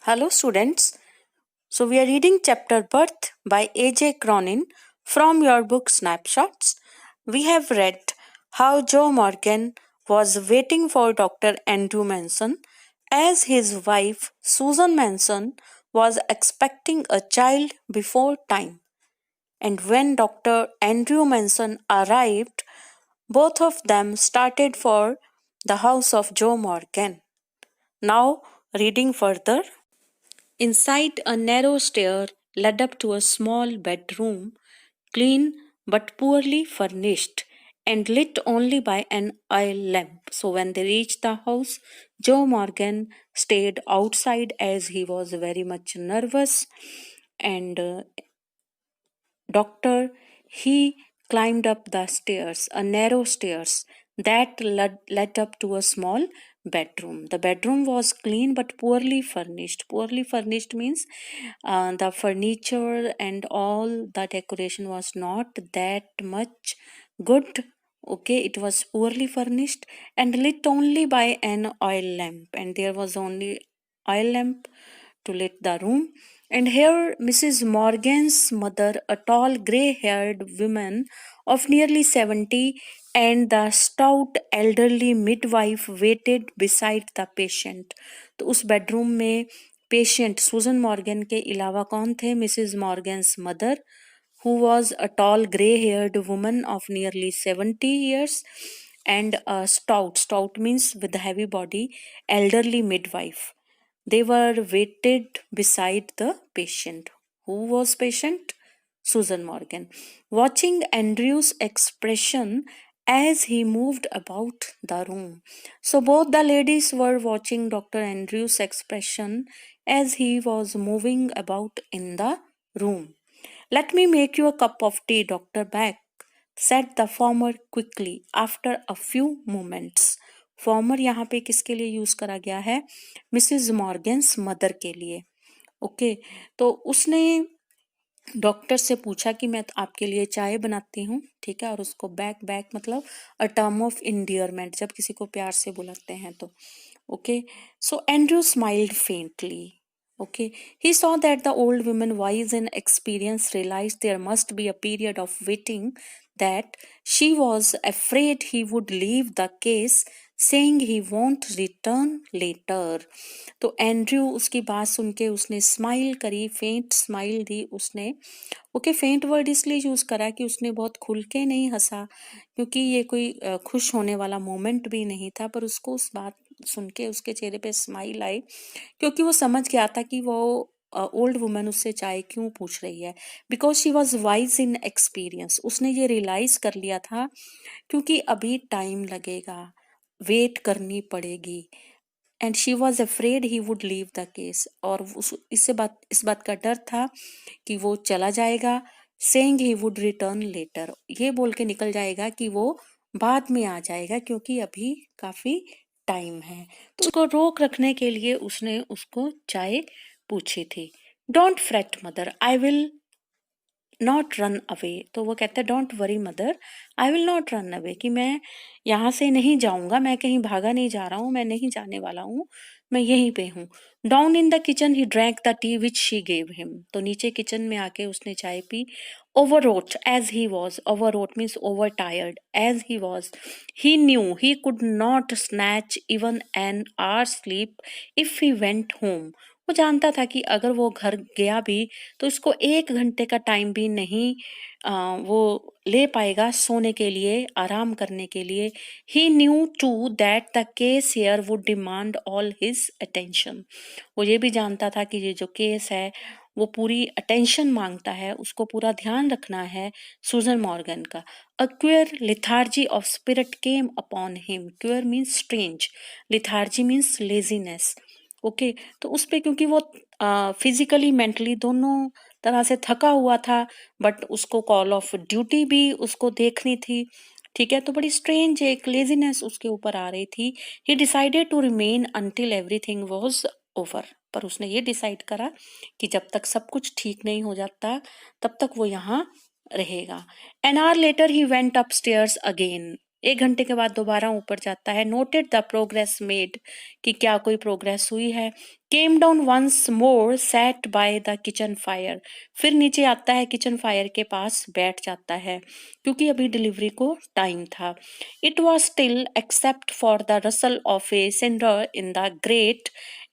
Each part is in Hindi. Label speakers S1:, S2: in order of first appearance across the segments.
S1: Hello, students. So, we are reading chapter Birth by A.J. Cronin from your book Snapshots. We have read how Joe Morgan was waiting for Dr. Andrew Manson as his wife Susan Manson was expecting a child before time. And when Dr. Andrew Manson arrived, both of them started for the house of Joe Morgan. Now, reading further. Inside, a narrow stair led up to a small bedroom, clean but poorly furnished, and lit only by an oil lamp. So, when they reached the house, Joe Morgan stayed outside as he was very much nervous. And Doctor, he climbed up the stairs, a narrow stairs that led up to a small bedroom. The bedroom was clean but poorly furnished. Poorly furnished means the furniture and all the decoration was not that much good. Okay, it was poorly furnished and lit only by an oil lamp, and there was only oil lamp to lit the room. And here Mrs. Morgan's mother, a tall grey-haired woman of nearly 70, and the stout elderly midwife waited beside the patient. तो उस बेडरूम में पेशेंट सुजन मॉर्गन के अलावा कौन थे? Mrs Morgan's mother, who was a tall grey-haired woman of nearly 70 years, and a stout means with a heavy body, elderly midwife. They were waited beside the patient. Who was patient? Susan Morgan. Watching Andrew's expression as he moved about the room. So both the ladies were watching Dr. Andrew's expression as he was moving about in the room. Let me make you a cup of tea, Dr. Beck, said the former quickly after a few moments. Farmer यहाँ पे किसके लिए यूज करा गया है? मिसेस मॉर्गन्स मदर के लिए. ओके, तो उसने डॉक्टर से पूछा कि मैं आपके लिए चाय बनाती हूँ, ठीक है, और उसको बैक मतलब अ टर्म ऑफ इंडियरमेंट, जब किसी को प्यार से बुलाते हैं तो. Okay, so Andrew smiled faintly. Okay, he saw that the old woman, wise in experience, realized there must be a period of waiting, that she was afraid he would leave the case, saying he won't return later. तो एंड्रयू उसकी बात सुन के उसने स्माइल करी, फेंट स्माइल दी उसने. ओके, फेंट वर्ड इसलिए यूज करा कि उसने बहुत खुल के नहीं हंसा, क्योंकि ये कोई खुश होने वाला मोमेंट भी नहीं था, पर उसको उस बात सुन के उसके चेहरे पे स्माइल आई, क्योंकि वो समझ गया था कि वो ओल्ड वुमन उससे चाय क्यों पूछ रही है. Because she was wise in experience, उसने ये रियलाइज कर लिया था क्योंकि अभी टाइम लगेगा, वेट करनी पड़ेगी. And she was afraid he would leave the case, और इस बात का डर था कि वो चला जाएगा. Saying he would return letter, ये बोल के निकल जाएगा कि वो बाद में आ जाएगा क्योंकि अभी काफी टाइम है. तो उसको रोक रखने के लिए उसने उसको चाय पूछी थी. Don't freight mother, I will not run away. तो वो कहते हैं don't worry mother, I will not run away, कि मैं यहाँ से नहीं जाऊंगा, मैं कहीं भागा नहीं जा रहा हूँ, मैं नहीं जाने वाला हूँ, मैं यहीं पे हूँ. Down in the kitchen he drank the T which she gave him. तो नीचे किचन में आके उसने चाय P. overwrought as he was, overwrought means overtired, as he was, he knew he could not snatch even an hour's sleep if he went home. वो जानता था कि अगर वो घर गया भी तो उसको 1 घंटे का टाइम भी नहीं वो ले पाएगा सोने के लिए, आराम करने के लिए. He knew to that the case here would demand all his attention. वो ये भी जानता था कि ये जो केस है वो पूरी अटेंशन मांगता है, उसको पूरा ध्यान रखना है सुजन मॉर्गन का. A queer lethargy of spirit came upon him. Queer means strange, lethargy means laziness. Okay, तो उस पे क्योंकि वो फिजिकली मेंटली दोनों तरह से थका हुआ था, बट उसको कॉल ऑफ ड्यूटी भी उसको देखनी थी, ठीक है, तो बड़ी स्ट्रेंज एक लेजीनेस उसके ऊपर आ रही थी. He decided to remain until everything was over. पर उसने ये डिसाइड करा कि जब तक सब कुछ ठीक नहीं हो जाता तब तक वो यहाँ रहेगा. An hour later he went upstairs again. 1 घंटे के बाद दोबारा ऊपर जाता है। नोटेड द प्रोग्रेस मेड, कि क्या कोई प्रोग्रेस हुई है। Came down once more, sat by the kitchen fire, फिर नीचे आता है, किचन फायर के पास बैठ जाता है क्योंकि अभी डिलीवरी को टाइम था। It was still except for the rustle of a cinder in the grate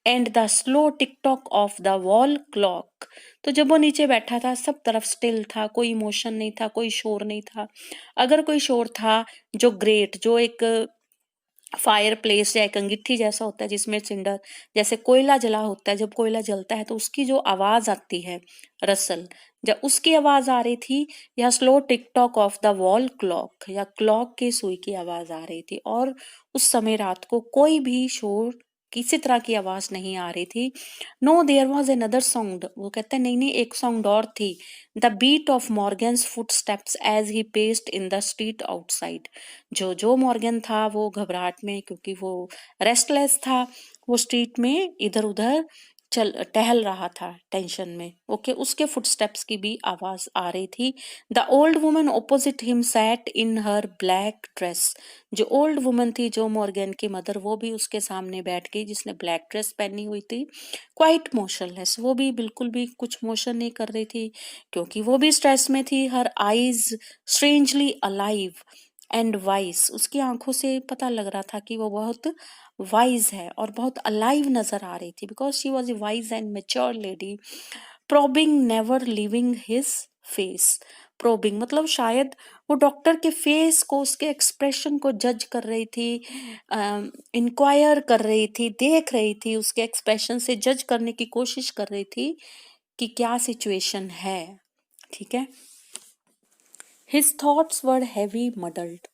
S1: and the slow tick tock of the wall clock. तो जब वो नीचे बैठा था सब तरफ स्टिल था, कोई इमोशन नहीं था, कोई शोर नहीं था। अगर कोई शोर था, जो ग्रेट, जो एक फायर प्लेस या एक अंगीठी जैसा होता है जिसमें सिंडर, जैसे कोयला जला होता है, जब कोयला जलता है तो उसकी जो आवाज आती है, रसल, जब उसकी आवाज आ रही थी, या slow tick tock of the wall clock, या क्लॉक की सुई की आवाज आ रही थी। और उस समय रात को कोई भी शोर, किसी तरह की आवाज नहीं आ रही थी। No there was another sound, वो कहते हैं नहीं नहीं, एक साउंड और थी। The beat of Morgan's footsteps as he paced in the street outside. जो मॉर्गन था वो घबराहट में, क्योंकि वो रेस्टलेस था, वो स्ट्रीट में इधर उधर चल टहल रहा था टेंशन में। ओके, उसके फुटस्टेप्स की भी आवाज आ रही थी। The old woman opposite him sat in her black dress, जो ओल्ड वुमन थी, जो मॉर्गन की मदर, वो भी उसके सामने बैठ गई, जिसने ब्लैक ड्रेस पहनी हुई थी। क्वाइट मोशनलेस, वो भी बिल्कुल भी कुछ मोशन नहीं कर रही थी, क्योंकि वो भी स्ट्रेस में थी। Her eyes strangely alive and wise, उसकी आंखों से पता लग रहा था कि वो बहुत वाइज है और बहुत अलाइव नजर आ रही थी, because she was a wise and mature lady. Probing never living his face, probing मतलब शायद वो डॉक्टर के फेस को, उसके एक्सप्रेशन को जज कर रही थी, इंक्वायर कर रही थी, देख रही थी, उसके एक्सप्रेशन से जज करने की कोशिश कर रही थी कि क्या सिचुएशन है। ठीक है। हिज थॉट्स वर हैवी मडल्ड,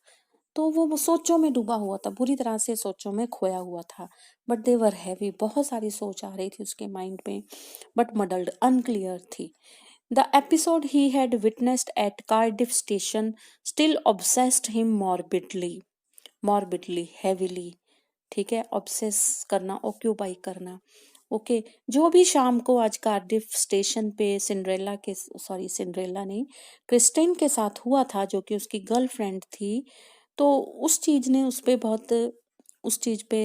S1: तो वो सोचों में डूबा हुआ था, बुरी तरह से सोचों में खोया हुआ था। बट दे वर हैवी, बहुत सारी सोच आ रही थी उसके माइंड में, बट मडल्ड, अनक्लियर थी। The episode he had witnessed at Cardiff station still obsessed him morbidly, morbidly, heavily. ठीक है, ऑब्सेस करना, ऑक्यूपाई करना। ओके, जो भी शाम को आज कार्डिफ स्टेशन पे सिंड्रेला के, सॉरी सिंड्रेला नहीं, क्रिस्टिन के साथ हुआ था, जो कि उसकी गर्लफ्रेंड थी, तो उस चीज ने उस पे बहुत, उस चीज पे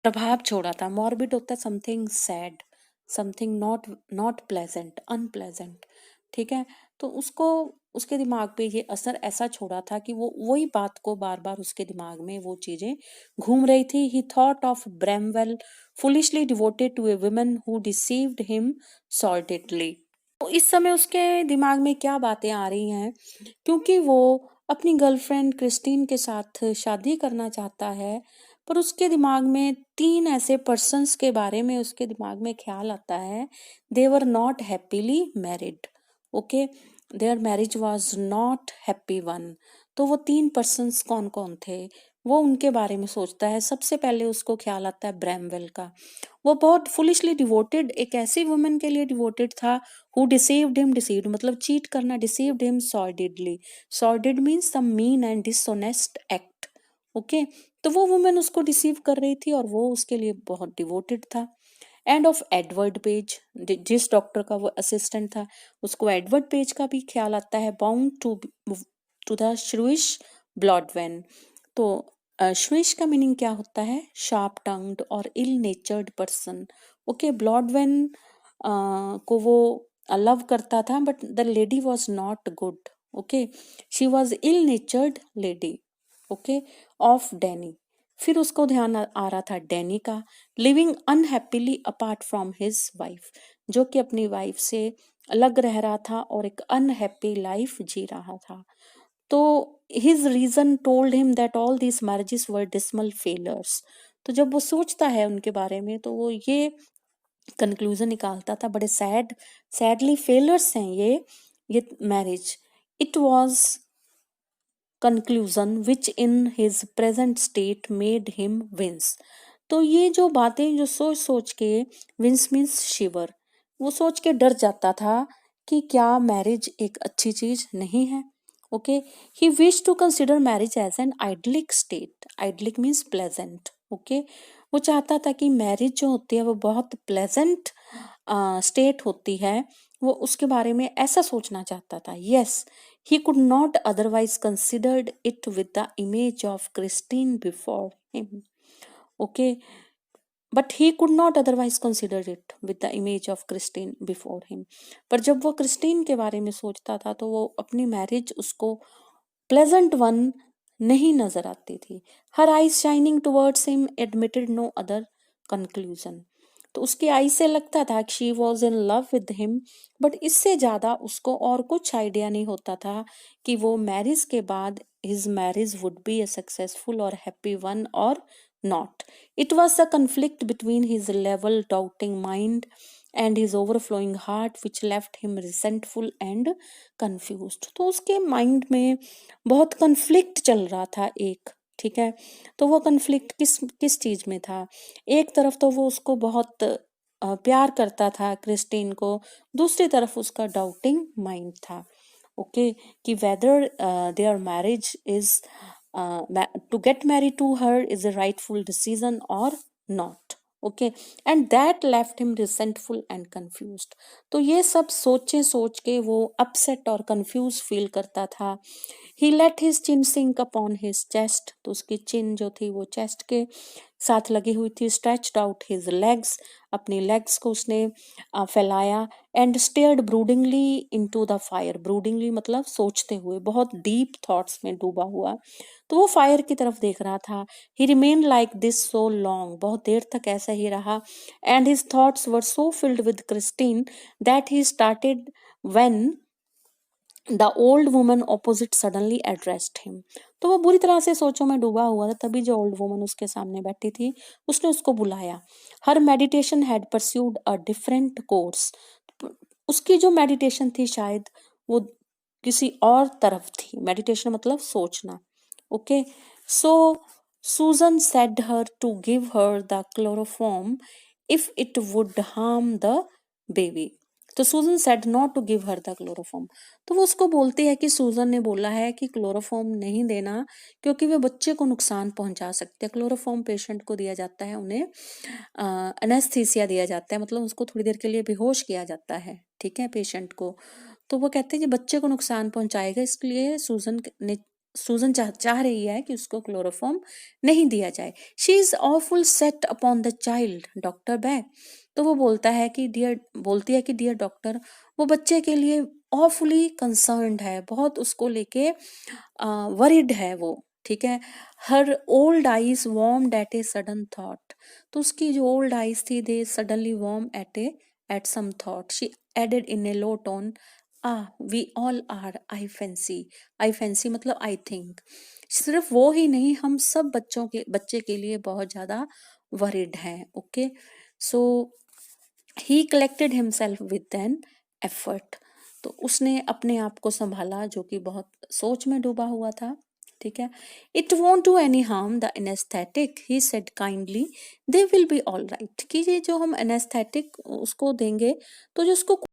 S1: प्रभाव छोड़ा था। मॉर्बिड होता है something sad, something not not pleasant, unpleasant. ठीक है, तो उसको, उसके दिमाग पे ये असर ऐसा छोड़ा था कि वो वही बात को बार बार उसके दिमाग में वो चीजें घूम रही थी। He thought of Bramwell foolishly devoted to a woman who deceived him sordidly. तो इस समय उसके दिमाग में क्या बातें आ रही हैं, क्योंकि वो अपनी गर्लफ्रेंड क्रिस्टीन के साथ शादी करना चाहता है, पर उसके दिमाग में 3 ऐसे पर्सन्स के बारे में उसके दिमाग में ख्याल आता है। They were not happily married. Okay, their marriage was not happy one. तो वो 3 पर्सन्स कौन कौन थे, वो उनके बारे में सोचता है। सबसे पहले उसको ख्याल आता है ब्रैमवेल का। वो बहुत फुलिशली डिवोटेड, एक ऐसी वुमन के लिए डिवोटेड था, हु डिसीव्ड हिम, डिसीव्ड मतलब चीट करना, deceived him sordidly. Sordid means some mean and dishonest act. Okay, तो वो वुमन उसको डिसीव कर रही थी और वो उसके लिए बहुत डिवोटेड था। एंड ऑफ एडवर्ड पेज, जिस डॉक्टर का वो असिस्टेंट था, उसको एडवर्ड पेज का भी ख्याल आता है। Bound to the shrewish Blodwen. तो श्रूइश का मीनिंग क्या होता है, शार्प टंग्ड और इल नेचर्ड पर्सन। ओके, ब्लॉडवेन को वो लव करता था, but the lady was not good. Okay, she was ill natured lady. Okay, of Danny. फिर उसको ध्यान आ रहा था डैनी का। Living unhappily apart from his wife, जो कि अपनी वाइफ से अलग रह रहा था और एक अनहैप्पी लाइफ जी रहा था। तो his reason told him that all these marriages were dismal failures. तो जब वो सोचता है उनके बारे में, तो वो ये कंक्लूजन निकालता था, बड़े सैडली फेलियर्स हैं ये marriage. It was conclusion which in his present state made him wince. तो ये जो बातें, जो सोच सोच के, विंस मीन्स शिवर, वो सोच के डर जाता था कि क्या मैरिज एक अच्छी चीज नहीं है। Okay, he wish to consider marriage as an idyllic state. Idyllic means pleasant. Okay, वो चाहता था कि मैरिज जो होती है वो बहुत प्लेजेंट स्टेट होती है, वो उसके बारे में ऐसा सोचना चाहता था। Yes, He could not otherwise considered it with the image of Christine before him. Okay, but he could not otherwise consider it with the image of Christine before him. पर जब वो क्रिस्टीन के बारे में सोचता था तो वो अपनी मैरिज उसको प्लेजेंट वन नहीं नजर आती थी. Her eyes shining towards him admitted no other conclusion. तो उसकी आई से लगता था कि she was in love with him, but इससे ज्यादा उसको और कुछ आइडिया नहीं होता था कि वो मैरिज के बाद his marriage would be a successful और हैप्पी वन और not. It was a conflict between his level doubting mind and his overflowing heart which left him resentful and confused. तो उसके माइंड में बहुत कन्फ्लिक्ट चल रहा था एक, ठीक है. तो वो कन्फ्लिक्ट किस किस चीज में था. एक तरफ तो वो उसको बहुत प्यार करता था क्रिस्टीन को, दूसरी तरफ उसका डाउटिंग माइंड था. ओके, कि whether there marriage is to get married to her is a rightful decision or not. Okay, and that left him resentful and confused. तो ये सब सोच के वो upset और confused feel करता था. He let his chin sink upon his chest. तो उसकी chin जो थी वो chest के साथ लगी हुई थी. Stretched out his legs. अपनी legs को उसने फैलाया. And stared broodingly into the fire. Broodingly मतलब सोचते हुए, बहुत deep thoughts में डूबा हुआ. तो वो फायर की तरफ देख रहा था. He remain like this so long. बहुत देर तक ऐसा ही रहा. And his thoughts were so filled with Christine that he started when the old woman opposite suddenly addressed him. तो वो बुरी तरह से सोचों में डूबा हुआ था. तभी जो ओल्ड वुमन उसके सामने बैठी थी उसने उसको बुलाया. Her meditation had pursued a different course. उसकी जो मेडिटेशन थी शायद वो किसी और तरफ थी. मेडिटेशन मतलब सोचना. Okay, so Susan said her to give her the chloroform if it would harm the baby. तो Susan said not to give her the chloroform. तो वो उसको बोलती है कि सूजन ने बोला है कि क्लोरोफॉर्म नहीं देना क्योंकि वे बच्चे को नुकसान पहुंचा सकते हैं. क्लोरोफॉर्म पेशेंट को दिया जाता है, उन्हें एनेस्थीसिया दिया जाता है, मतलब उसको थोड़ी देर के लिए बेहोश किया जाता है, ठीक है, पेशेंट को. तो वो कहते हैं कि बच्चे को नुकसान पहुंचाएगा, इसलिए सूजन चाह रही है कि उसको क्लोरोफॉर्म नहीं दिया जाए. She is awful set upon the child doctor bag. तो वो बोलती है कि डियर डॉक्टर, वो बच्चे के लिए ऑफुली कंसर्न्ड है, बहुत उसको लेके वरिड है वो, ठीक है. Her old eyes warmed at a sudden thought. तो उसकी जो ओल्ड आईज थी they suddenly warm at some thought. She added in a low tone, we all are. I fancy मतलब आई थिंक. सिर्फ वो ही नहीं, हम सब बच्चे के लिए बहुत ज्यादा वरिड हैं. Okay, so he collected himself with an effort. तो उसने अपने आप को संभाला जो कि बहुत सोच में डूबा हुआ था, ठीक है. It won't do any harm the anaesthetic, he said kindly, they will be all right. कि ये जो हम एनेस्थेटिक उसको देंगे तो जो उसको